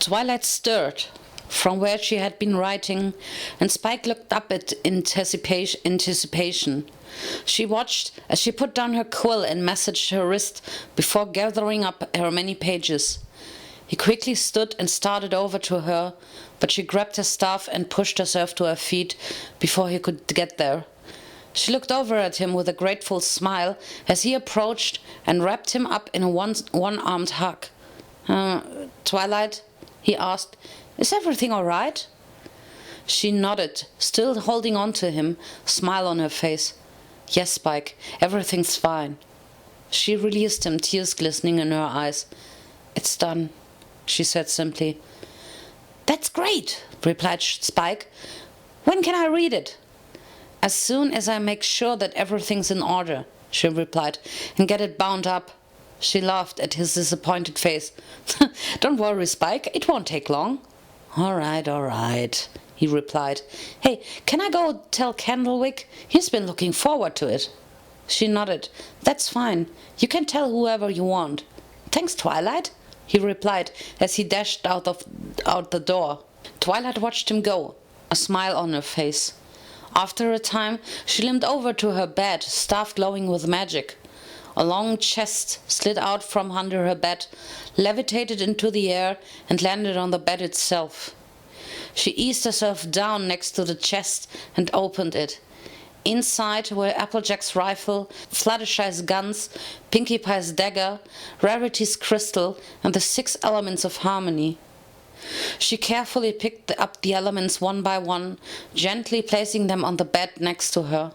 Twilight stirred from where she had been writing, and Spike looked up at anticipation. She watched as she put down her quill and massaged her wrist before gathering up her many pages. He quickly stood and started over to her, but she grabbed her staff and pushed herself to her feet before he could get there. She looked over at him with a grateful smile as he approached and wrapped him up in a one-armed hug. Twilight, he asked, is everything all right? She nodded, still holding on to him, smile on her face. Yes, Spike, everything's fine. She released him, tears glistening in her eyes. It's done, she said simply. That's great, replied Spike. When can I read it? As soon as I make sure that everything's in order, she replied, and get it bound up. She laughed at his disappointed face. Don't worry, Spike, it won't take long. All right, he replied. Hey, can I go tell Candlewick? He's been looking forward to it. She nodded. That's fine. You can tell whoever you want. Thanks, Twilight, he replied as he dashed out the door. Twilight watched him go, a smile on her face. After a time, she limped over to her bed, staff glowing with magic. A long chest slid out from under her bed, levitated into the air, and landed on the bed itself. She eased herself down next to the chest and opened it. Inside were Applejack's rifle, Fluttershy's guns, Pinkie Pie's dagger, Rarity's crystal, and the 6 elements of harmony. She carefully picked up the elements one by one, gently placing them on the bed next to her.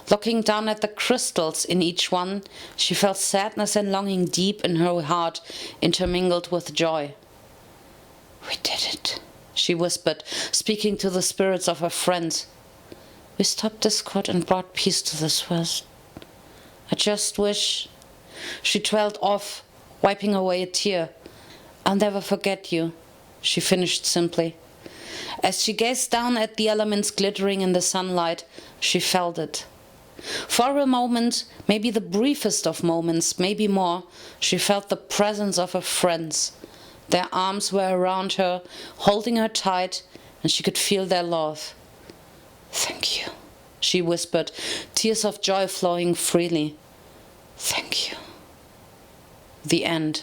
Looking down at the crystals in each one, she felt sadness and longing deep in her heart, intermingled with joy. We did it, she whispered, speaking to the spirits of her friends. We stopped discord and brought peace to this world. I just wish... She trailed off, wiping away a tear. I'll never forget you, she finished simply. As she gazed down at the elements glittering in the sunlight, she felt it. For a moment, maybe the briefest of moments, maybe more, she felt the presence of her friends. Their arms were around her, holding her tight, and she could feel their love. Thank you, she whispered, tears of joy flowing freely. Thank you. The end.